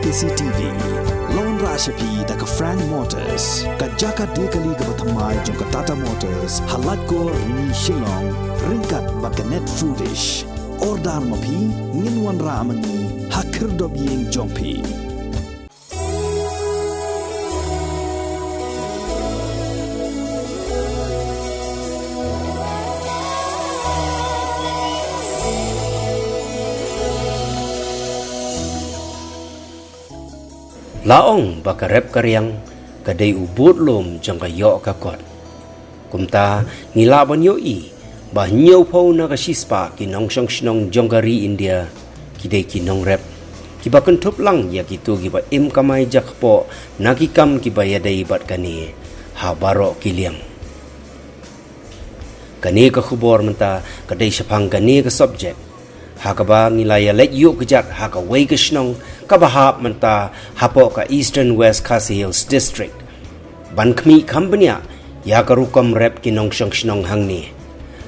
CCTV lawan Rashapi daga Frank Motors kajaka dekali ke batamai jongka Tata Motors halat ko ni Shillong ringkat baga net foodish ordar mapi nginwan ramangi hakir dob ying jongpi. Laong baka rep karyang kadai ubut lom jangka yok kakot. Kumta ngilaban yoi bah nyau pau na kasispa ki nong shong shnong jongkari India kidai ki nong rep. Kiba kentup lang ya gitu kiba im kamai jakpo nakikam kiba yadai bat kani ha baro kiliang. Kani ka khubor menta kadai syapang kani ka subject. Hakaba ngilaya let yuk kejat haka wei ke shnong kabahap menta hapo ka Eastern West Khasi Hills District. Ban kmi kambanya ya ka rukam rep ki nong shong shnong hang ni.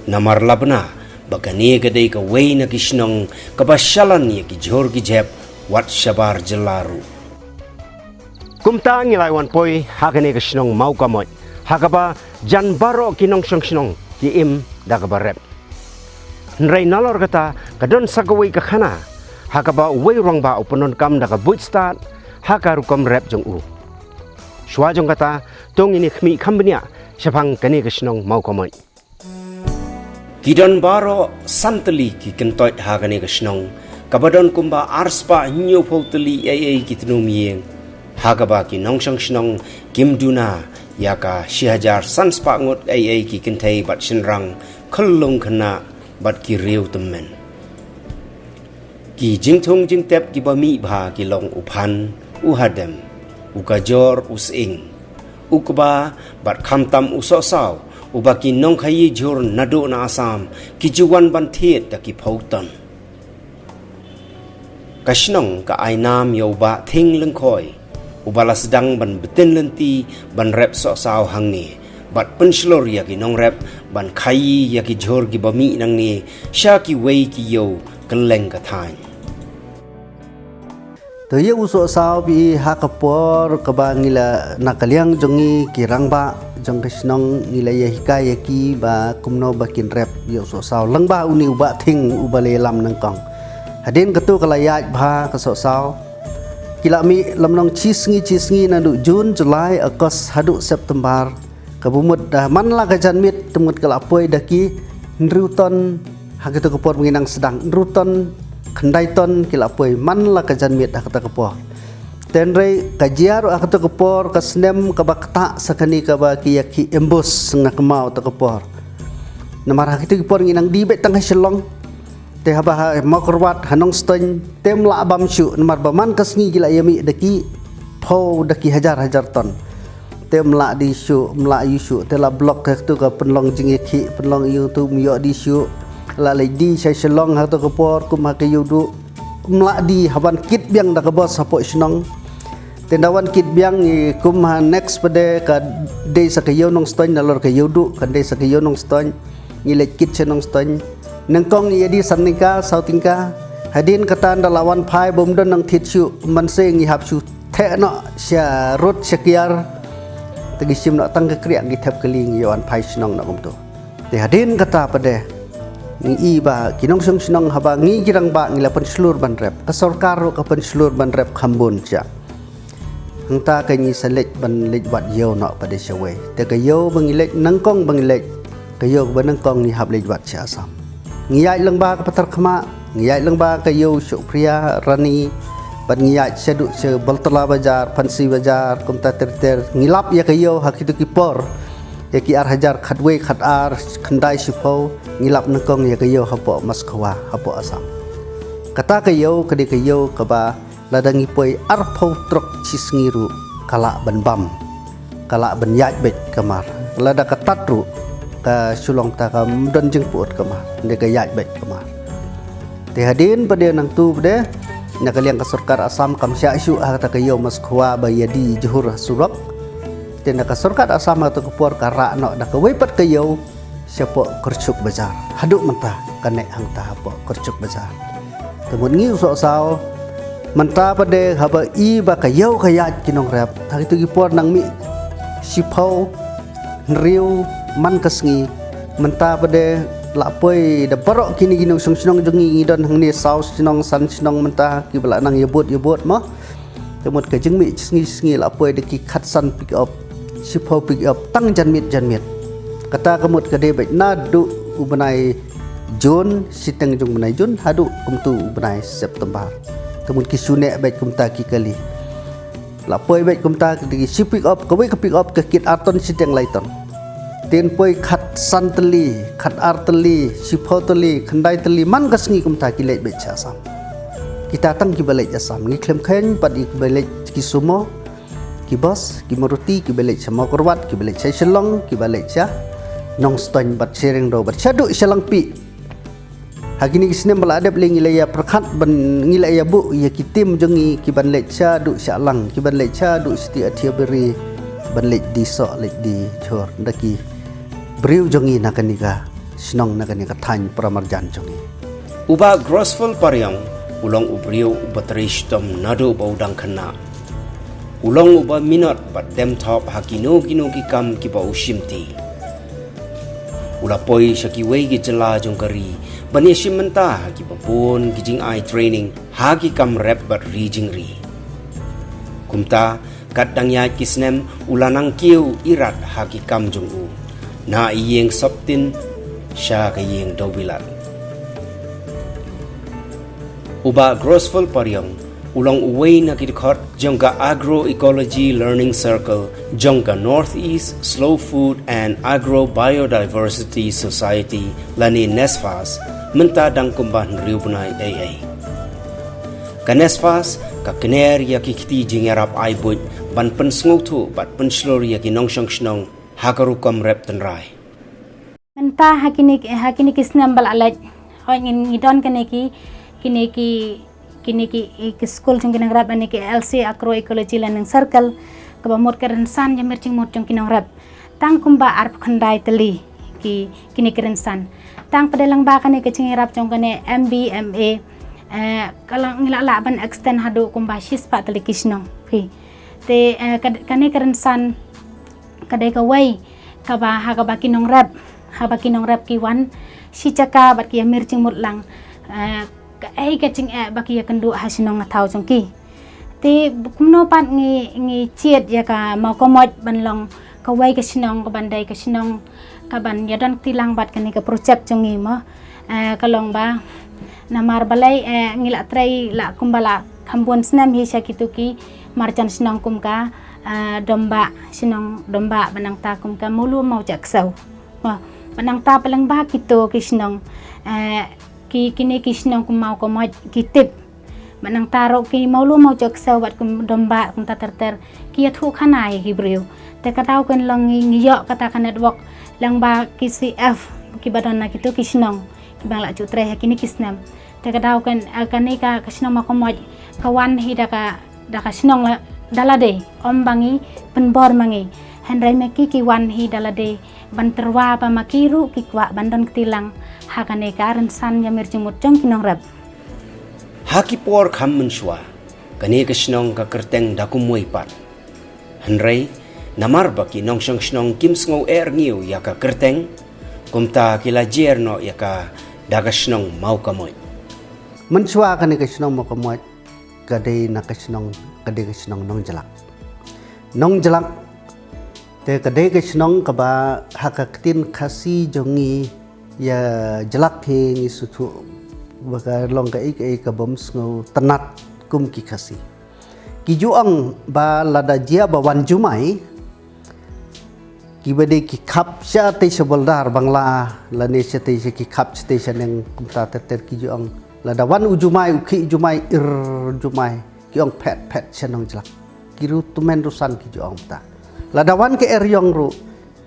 Namar labna bagani gadai ka wei na ki shnong kabasyalan ya ki jhor ki jep wat shabar jelaru. Kumta ngilai wan poi hakane ka shnong mau kamoy. Hakaba jan baro ki nong shong shnong ki im dagaba rep. Nrai nalor kata kadon sagawai ka khana hakaba wei rong ba uponon kam daga buit start haka rukom rep jong u shwa jong kata tong ini khmi khambnya syapang kani kasnong mau komoi kidon baro santali ki kentoit hakani kasnong kabadon kumba arspa nyo photli ai kitnu mieng hakaba ki nongsang snong kimduna yaka 1000 sanspa ngot ai ki kentai bat shinrang khallong khana bat ki riu temen ki jingthong jingtep ki bami bha ki long uphan uhadem ukajor using ukba bat khamtam usosaw ubaki nong khayi jor nado na asam ki juwan ban thiet ta ki phautan kashnong ka ainam yoba thing lengkhoi ubala sedang ban beten lenti ban rep sosaw hangni bat penslor ya ki nong rep ban khai ya ki jhor ki bami nang ni sha ki wei ki yo keleng ka thain to ye uso sao bi hakapor kabangila nakaliang jongi kirangba jong krisnong nila ya hikaya ki ba kumno bakin rep yo so sao langba uni uba thing ubale lam nang kong hadin ketu kalayat bha ka so sao kilami lamnong chisngi nandu Jun Julai Agust hadu September kabumut dah manla kajan mit temut kalapoi daki nruton hagitu kepor menginang sedang nruton kendaiton kilapoi manla kajan mit hakata kepor tenrei kajiar hakata kepor kasnem kabakta sakani kabaki yaki embus ngakmau ta kepor namar hagitu kepor menginang dibet tangah selong teh habah makrwat hanong stoin temla abam syu namar baman kasngi gila yami daki pau daki hajar ton temla di syu mla yusu tela blok tu ka penlong jingeki penlong yu tu myo di syu la le di sai selong ha to ko por kum ha ke yudu mla di haban kit biang da ka bos sapo snong tendawan kit biang ni kum ha next pade ka de sa ke yo nong ston nalor ke yudu kan de sa ke yo nong ston ni le kit senong ston nengkong ni di sanika sautingka hadin katan dalawan phai bomdon nang thitsu manse ngi hapsu the no sya rot syakiar tegisim nak tang kekriak githap keling yawan phai snong nak umtu te hadin kata pade ngi iba kinong sung snong haba ngi girang ba ngi lapan slur ban rep ka sarkar ro ka pen slur ban rep khambon cha hangta ka ngi selek ban lek wat yo nak pade syawe te ka yo bangilek nangkong bangilek ka yo ban nangkong ni hab lek wat cha asam ngi ai lengba ka patar khama ngi ai lengba ka yo syukriya rani ban ngiyat seduk se Baltala Bazar Pansi Bazar kumta ter ngilap ya kayo hakitu kipor ya ki ar hajar khadwe khadar khandai sipau ngilap nangkong ya kayo hapo Moskwa hapo Asam kata kayo kade kayo kaba ladangi poi ar phau trok cisngiru kala ban bam kala ban yat bet kamar lada katatru ka sulong ta kam don jengput kamar de ka yat bet kamar te hadin pada nang tu pada nakaliang ka sarkar Asam kam sya isu hata kayo Moskwa bayadi Johor Surak ten ka sarkar Asam atau kepor kara no da ka wepat kayo siapo kercuk bazar haduk mentah kanek hang ta hapo kercuk bazar temun ngi usok sao Menta pada haba I ba kayau kayat kinong rap. Hari tu gipor nang mi sipau riu man kasngi. Menta pada lapoi da barok kini ginong song jongi ngidon hang ni saus sinong san sinong menta ki bala nang yebut mah. Temut ke jeng mi sngi lapoi de ki khat san pick up. Sipau pick up tang janmit. Kata kemut ke de baik nadu ubenai Jun siteng jung benai Jun hadu kumtu ubenai September. Kemun ki sunek baik kumta ki kali. Lapoi baik kumta ki si pick up ke pick up ke kit arton siteng laiton. Ten poi khat san teli, khat ar teli, sipau teli, khandai teli man kasngi kumta ki lek baik asam. Kita tang ki balik asam ngi klem khen pad ki balik ki sumo ki bos ki maruti ki balik sama korwat ki balik sai selong ki balik cha nong ston bat sering do bat chadu selang pi hagini kisnem bala adab le ngilaya prakhat ban ngilaya bu ya kitim jongi ki ban lek cha du salang ki ban lek cha du siti athia beri ban lek di so lek di chor ndaki briu jongi nakanika sinong nakanika than pramarjan jongi Uba Grossful Paryong ulong ubriu ubatrishtom nadu baudang khana ulong uba minot bat dem top hakino ki kam ki ba ushimti ulapoi shaki wei gi jela jongkari bani shimenta ki babon gijing ai training hagi kam rep bat rijing ri kumta kat dangya kisnem ulanang kiu irat hagi kam jongu na iyeng soptin sha ka yeng dobilat uba Grossful Paryong ulong uway na kidikot jongka Agroecology Learning Circle jongka Northeast Slow Food and Agro Biodiversity Society lani Nesfas menta dang kumban riubnai AA ka Nesfas ka kner ya kikti jingerap aibut ban pensngotu bat penslor ya kinongshong shnong hakarukam rep tenrai menta hakini kisnam bal alaj hoin ngidon kiniki school jong kinang rap ani ki LC Agroecology Learning Circle ka mot kerensan ya mercing mot jong kinang rap tang kumba arp khandai teli ki kini kerensan tang pedalang ba kani kecing rap jong kane MBMA kalau ngilala ban extend hadu kumba shispa teli kisnong fi te kani kerensan kadai ka wai ka ba ha ka ba kinong rap ki wan si caka bat ki mercing mot lang kacing baki ya kendu hasinong ngataw jongki ti kumno pat ngi chiet ya ka mau komot banlong ka wai ka sinong ka bandai ka sinong ka ban yadan tilang bat kani ka project jongi mo kalong ba namar balai ngila trai la kumbala kambon snam hi sakituki marjan sinong kum ka domba sinong domba banang ta kum ka mulu mau jaksau banang ta palang ba kito kisnong kini kisnong kumau komot kitip manang taro ki maulu mau jok sawat kum domba kum tater kia thu khanai hibriu te katau kan long ngiyok kata kan network lang ba KCF ki badana kitu kisnong ki bangla jutre kini kisnam te katau kan kanika kisnong makomot kawan hidaka daka sinong dalade om bangi penbor mangi handrai meki ki wan hi dalade banterwa pa makiru ki kwa bandon ktilang hakane karan san ya merjimut jong kinong rap haki por kham menshwa kane kisnong ka kerteng dakumoi pat handrai namar baki nongshong shnong kim sngo ngiu ya ka kerteng kumta kila jerno ya ka dagasnong mau kamoy menshwa kane kisnong mau kamoy kadai na kisnong nong jalak te kadai kisnong kaba hakaktin khasi jongi ya jelak he sutu baka long ka ik ka bom sngo tanat kum ki khasi ki juang ba lada jia ba wan jumai ki bade ki khap sha te saboldar bangla lane se te ki khap station yang kumta ter ki juang lada wan ujumai ukhi jumai jumai ki ong pet senong jelak ki ru tumen rusan ki juang ta lada wan ke eryong ru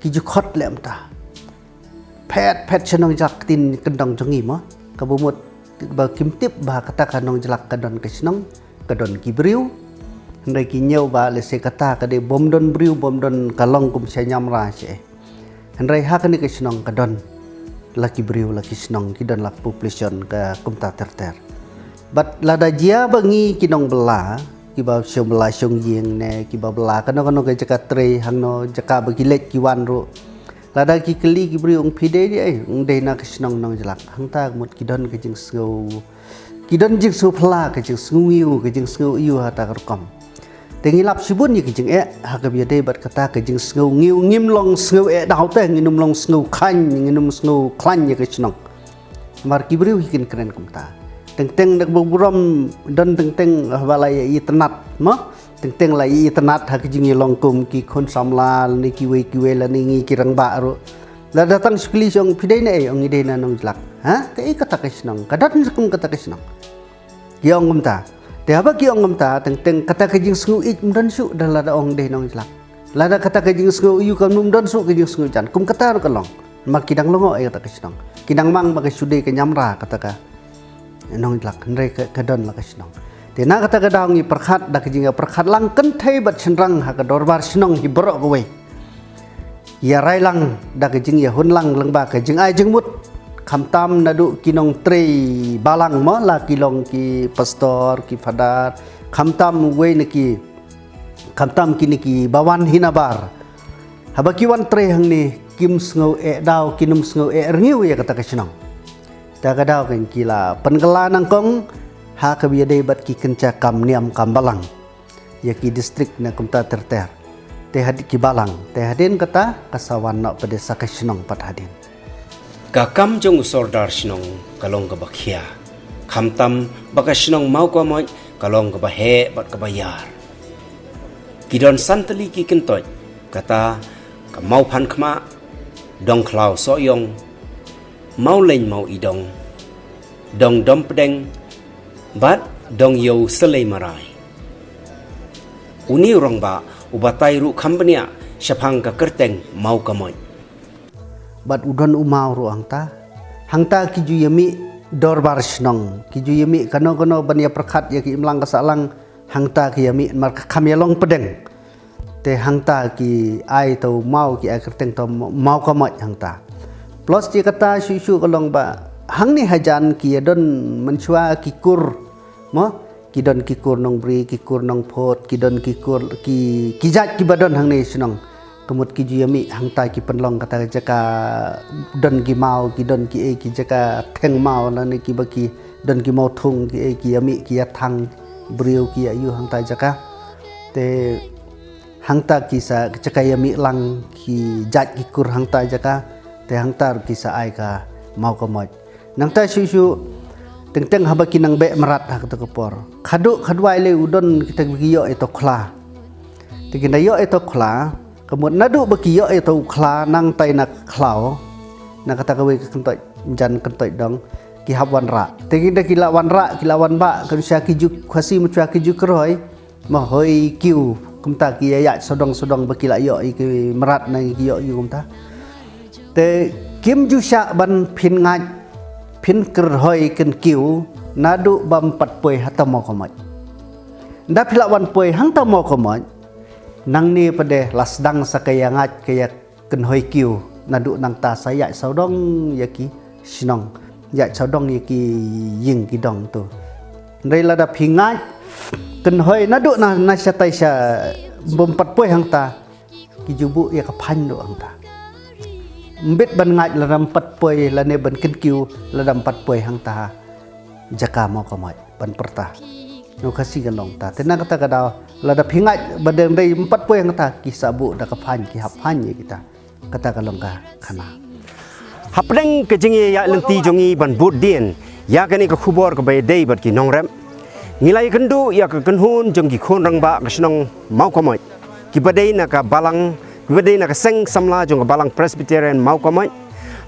ki ju khot lem ta pet senong jelak tin kendong jongi mo kabumut ba kimtip ba kata kanong jelak kadon kisnong kadon kibriu ndai ki nyau ba le se kata kade bomdon briu bomdon kalong kum se nyamra se ndai ha kani kisnong kadon laki briu laki kisnong kidon lak population ka kumta ter But lada jia bangi kinong bela kiba syong bela syong yeng ne kiba bela kano ke jaka tre hangno jaka bagilet kiwan ro lada ki keli ki bri ung phide di ung de na kisnong nong jalak hangta mut kidon ke jing sngau kidon jing su phla ke jing sngiu ke jing sngau iu hata kerkom tengi lap sibun ye ke jing ha ke biade bat kata ke jing sngau ngiu ngim long sngau dau te nginum long sngau khan nginum sngau klan ye ke snong mar ki bri hikin keren kumta teng dak buram dan teng balai i tenat mo teng lai i tenat ha ki jing long kum ki khon samla ni ki we la ni ngi kirang ba ro la datang skli jong pidai ne ong ide na nong jalak ha te kata kisnong kadat ni kum kata kisnong ki ong ngumta te apa ki ong ngumta teng kata ki jing sngu ik mdan su dah la da ong de nong jalak la da kata ki jing sngu yu kan mum dan su ki jing sngu jan kum kata ro kalong mak kidang longo kata kisnong kidang mang bagai sude ke nyamra kata ka nong jalak nre ke don la kisnong te na kata ka daong i perkhat da ki jing perkhat lang kan thai bat chenrang ha ka dorbar snong hi bro ko we ya rai lang da ke jing ya hun lang ba ke jing ai jing mut kham tam na du kinong tre balang mo la kilong ki pastor ki fadar kham tam we ne ki kham tam ki ni ki bawan hinabar haba ki wan tre hang ni kim sngo dau kinum sngo rngiu ya kata kesnong ta ka dau ken kila pengela nang kong ha ka biade bat ki kenca kam niam kam balang ya ki distrik na kumta terter te hadik ki balang te hadin kata kasawan no pedesa kesnong pat hadin kakam jong sordar shnong kalong ka bakhia khamtam baka shnong mau ko moi kalong ka bahe bat ka bayar kidon santali ki kentoy kata ka mau phan khma dong klau so yong mau lein mau idong dong dom pedeng bat dong yo selei marai uni rong ba ubatai ru khambania shapang ka kerteng mau ka moi bat udon umau ru hangta kiju yami dorbar snong kiju yami kano bania perkhat ya ki imlang kasalang hangta ki yami mar khamyalong pedeng te hangta ki ai to mau ki akerteng to mau kamot hangta plus ji kata susu kalong ba hang ni hajan ki don menchua ki kur mo ki don ki kur nong bri ki kur nong phot ki don ki kur ki jat ki badon hang ni snong kemut ki juyami hangta ki penlong kata jaka don ki mau ki don ki ki jaka theng mau la ni ki baki don ki mau thung ki ki yami ki thang briu ki ayu hangta jaka te hangta ki sa jaka yami lang ki jat ki kur hangta jaka te hangta ki sa ai ka mau ka moj nang ta susu teng haba ki nang be merat ha kata kepor khadwai le udon kita giyo eto khla te kinda yo eto khla kemudian nadu bagi yo itu khla nang tai nak khlau nak kata kawe kentot jan kentot dong ki hab wan ra te kinda kila wan ba kan sya ki juk khasi mucha ki juk roi ma hoi kiu kumta ki ya sodong bakila yo ki merat na ki yo kumta te kim ju sya ban phin ngaj phin ker hoi ken kiu nadu bam pat poi hatamo komaj nda phila wan poi hang tamo komaj nang ni pade lasdang sakaya ngat kaya kenhoi kiu nadu nang ta saya saudong yaki sinong ya saudong yaki ying kidong tu ndai lada phingat kenhoi nadu na nasyatai sya bompat poi hang ta kijubu ya kaphan do hang ta mbet ban ngat ladam pat poi lane ban ken kiu ladam pat poi hang ta jaka mau kamai ban perta no kasih ganong ta tena kata kadau lada phingat badeng dai 4 poe ngata kisabu da kaphan ki haphan ye kita kata kalong ka khana hapdeng ke jingi ya lengti jongi ban bud dien ya kani ka khubor ka bay dei bat ki nongrem ngilai kendu ya ka kenhun jong ki khon rang ba ka snong mau komoi ki badei na ka balang ki badei na ka seng samla jong ka balang presbyterian mau komoi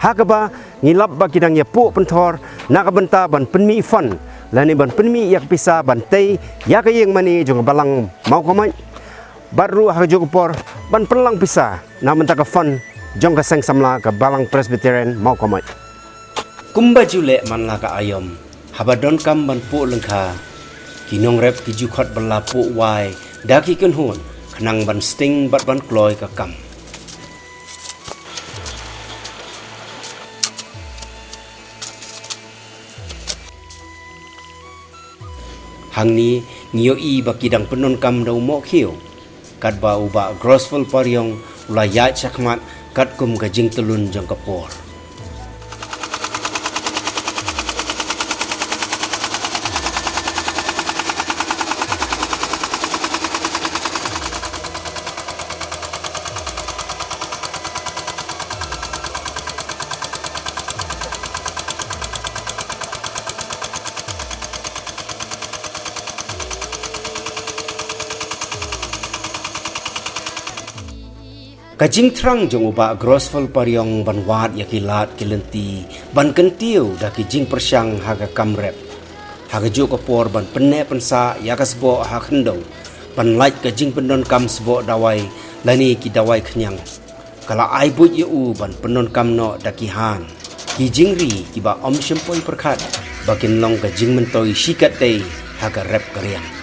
ha ka ba ngilap ba kidang ya pu penthor na ka benta ban penmi fun lani ban penmi yak pisa ban tei ya ka yeng mani jong balang mau komai baru ha jog por ban penlang pisa na menta ka fun jong ka seng samla ka balang presbyterian mau komai kumba jule man la ka ayom habadon kam ban pu lengkha kinong rep ki jukhot bala pu wai daki ken hun khnang ban sting bat ban kloi ka kam hang ni ngio i ba kidang penon kam dau mo khiu kat ba uba grosful paryong ula ya chakmat kat kum ka jing telun jong kapor Kajing trang jong uba grosful paryong banwat yakilat kilenti ban kentiu da kijing persyang haga kamrep haga jo kapor ban penne pensa yakasbo hakendo ban lait kajing pendon kam sbo dawai lani ki dawai khnyang kala ai but yu ban pendon kam no da ki han kijing ri ki ba om shempoi perkhat bakin long kajing mentoi shikat dei haga rep karyang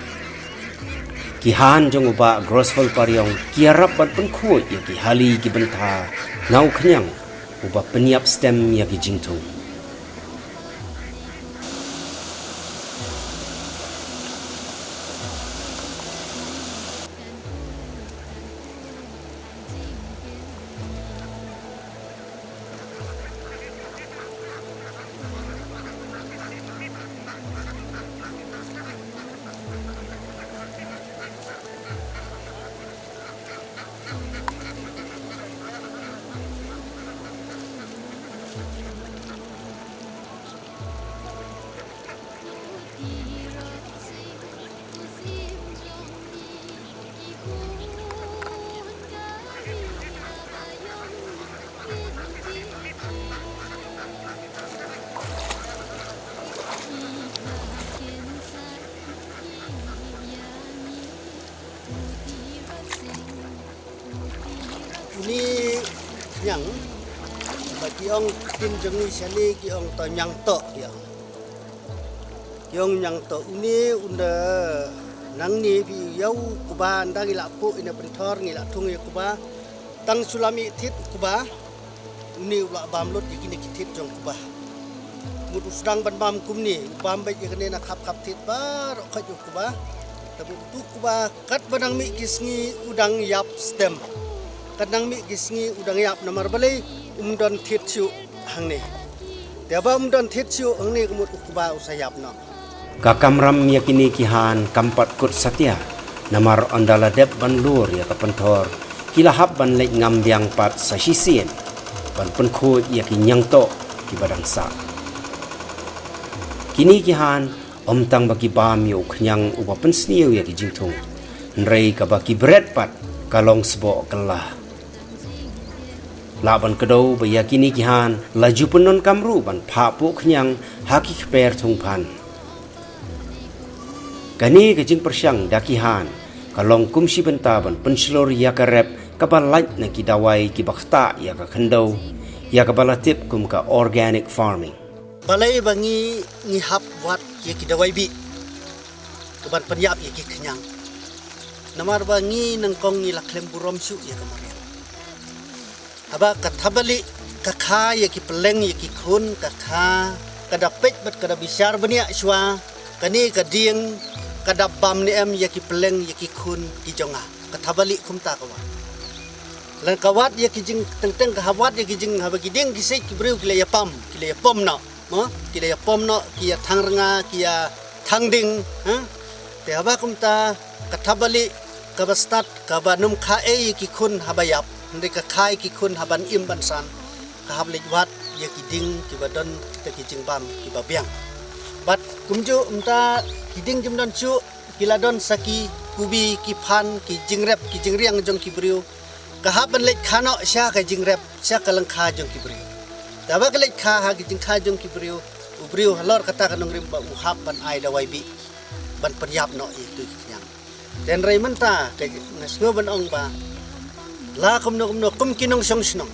Kihan jong uba grosful paryong kiarap ban pengkhuat ya ki hali ki bentha nau khnyang uba penyiap stem ya ki jingtung Ini yang bagi orang tin jengi sini ki orang to nyang to ya. Ki orang nyang to ini unda nang ni bi yau kuba anda ngila pu ina bentor ngila tung ya kuba tang sulami tit kuba ini ula bam lot yakini kitit jong kuba. Mudu sedang ban bam kum ni bam baik yakini nak kap tit bar ka ju kuba. Tapi tu kuba kat banang mi kisngi udang yap stem. Kadang mi gisngi udang yap namar balai umdon titsu hang ni. Tiaba umdon titsu hang ni kumut ukuba usayap no. Kakamram yakini kihan kampat kut satya namar ondala dep ban lur ya kapentor kilahap ban lek ngambyang pat sa sisien ban penkhut yakin nyang to ki badang sa. Kini kihan omtang bagi bam yo khnyang uba pensniu ya ki jingtung. Nrei ka baki bread pat kalong sbo kelah. Laban kedau bayakini kihan laju penon kamru ban phapu khnyang haki khper thungphan kani kejing persyang dakihan kalong kumsi benta ban penslor ya karep kabal lait na kidawai ki bakhta ya ka khendau ya ka balatip kum ka organic farming Balai bangi ngihap wat ya kidawai bi ban penyap ya ki khnyang namar bangi nangkong ni laklem burom su ya kamari Aba katabali kakha ya ki peleng ya ki khun kakha kada pech bat kada bisyar bania shwa kani kading kada bam ni em ya ki peleng ya ki khun ki jonga katabali kumta kawa lan kawat ya ki jing teng kahawat ya ki jing haba ki ding ki sei ki breu ki ya pam no mo ki ya pom no ki ya thangrenga ki ya thangding ha te haba kumta katabali kabastat kabanum kha e ki khun haba yap Ndeka kai ki kun haban im ban san ka hablik wat ya ki ding ki badon kita ki jing bam ki babiang bat kumju umta ki ding jim don chu ki ladon saki kubi ki phan ki jing rep ki jing riang jong ki briu ka haban lek khano sya ka jing rep sya ka lang kha jong ki briu da ba ka lek kha ha ki jing kha jong ki briu u briu halor kata kanong rim ba u hap ban ai da wai bi ban penyap no i tu yang den rai menta te ngasngo ban ong ba La kumno kum kinong song snong.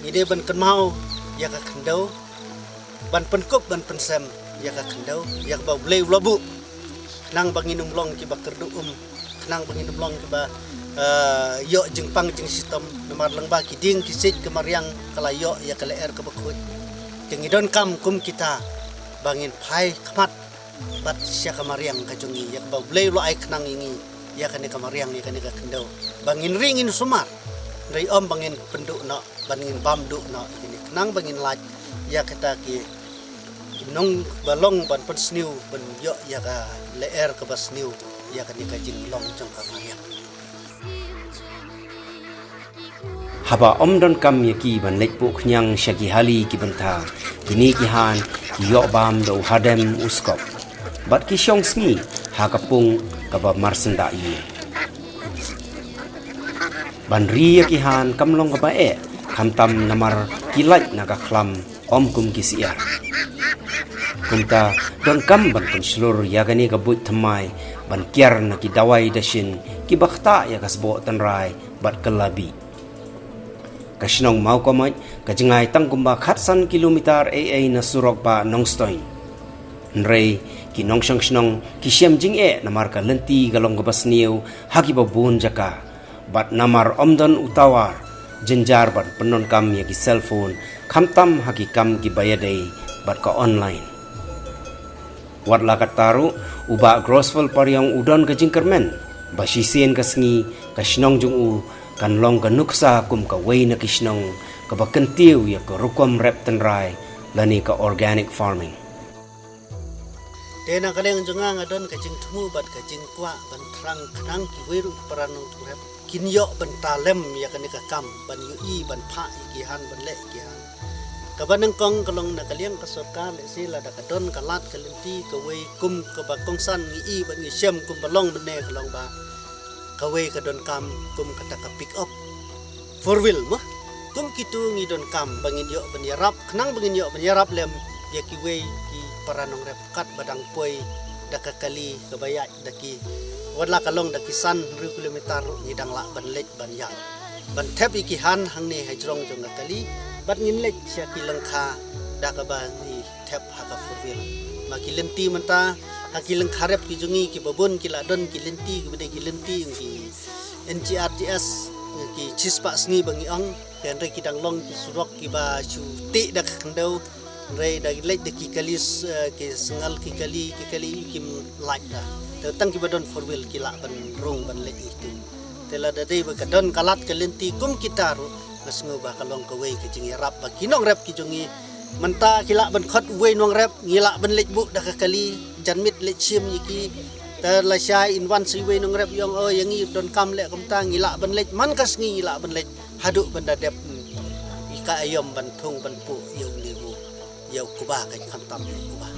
Ide ban kenmau ya ka kendau. Ban penkop ban pensem ya ka kendau ya ba blei labu. Nang banginum long ki ba kerdu nang banginum long ki ba yo jeng pang jeng sistem nomor lang ba ki ding ki sit kemariang kala yo ya kala er ka bakut. Jeng idon kam kum kita bangin pai khamat bat siya kamariang kajungi yak ba blay lo ay knang ingi ya kani kamariang ya kani ka kendo bangin ringin sumar ray bangin penduk no bangin bamdu no ini knang bangin laj ya kita ki nong balong ban pen sniu ban yo ya ka leer ka bas sniu ya kani ka jing long jong kamariang haba omdon kam yaki ban lekpu khnyang shagi hali ki banta kini ki han ki yo bam do hadem uskop bat ki shong sngi ha kapung ka ba marsenda yi ban ri ki han kamlong ka ba e khamtam namar kilaj naga khlam kum ki sia kumta don kam ban kun slur yagani ka buit thamai ban kiar na ki dawai dashin ki bakhta ya kasbo tanrai bat kalabi kashnong mau komai kajingai tangkumba khatsan kilometer AA na surok pa nongstoin nrei ki nongshang shnong ki shem jing e namar ka lenti galong gabas niu hagi ba bun jaka bat namar omdon utawar jenjar bat penon kam ya ki cellphone khamtam hagi kam ki bayadei bat ka online wat lakat taru uba grosful pariang udon ka jingkermen basisien kasngi kashnong jung u kan long ka nuksa kum ka way na kishnong ka bakantiw ya ka rukom rep tenrai lani ka organic farming Dena kaleng jonga ngadon kajing tumu bat kajing kwa ban trang knang ki wiru paranong turep kinyo ban talem ya kani ka kam ban yui ban pha ki han ban le ki han ka banang kong kalong na kaliang ka sorka le sila da kadon kalat kalinti ka way kum ka ba kongsan ngi ban ngi shem kum balong ban ne kalong ba ka way ka don kam kum kata ka pick up four wheel mah kum kitu ngi don kam bangin yo ban yarap knang bangin yo ban yarap lem ya ki way ki paranong rep kat badang poi daka kali kabayat daki wadla kalong daki san 1 kilometer ngidang la ban lek ban yang ban tep ikihan hang ne hajrong jong kali bat ngin lek sia ki lengkha daka ba ni tep haka furwil maki lenti menta haki lengkha rep ki jungi ki babon ki ladon ki lenti ki bede ki lenti ki NGRGS ki cispa sngi bangi ang ken re kidang long ki surok ki ba chu ti dak kandau ray dari lek deki kalis ke sengal ki kali kim lak da tang ki badon four wheel ki lak ban rung ban lek itu tela dadi bakadon kalat kelenti kum kita ru ngasngu ba kalong ka way ke jingi rap ba kinong rap ki jongi menta ki lak ban khot way nong rap ngilak ban lek bu da ka kali janmit lek chim yiki ta la shai in wan si way nong rap yong yangi don kam lek kam ta ngilak ban lek man kas ngi ngilak ban lek haduk ban dadep ika ayom ban thung ban pu yong yau kuba kan khantam kuba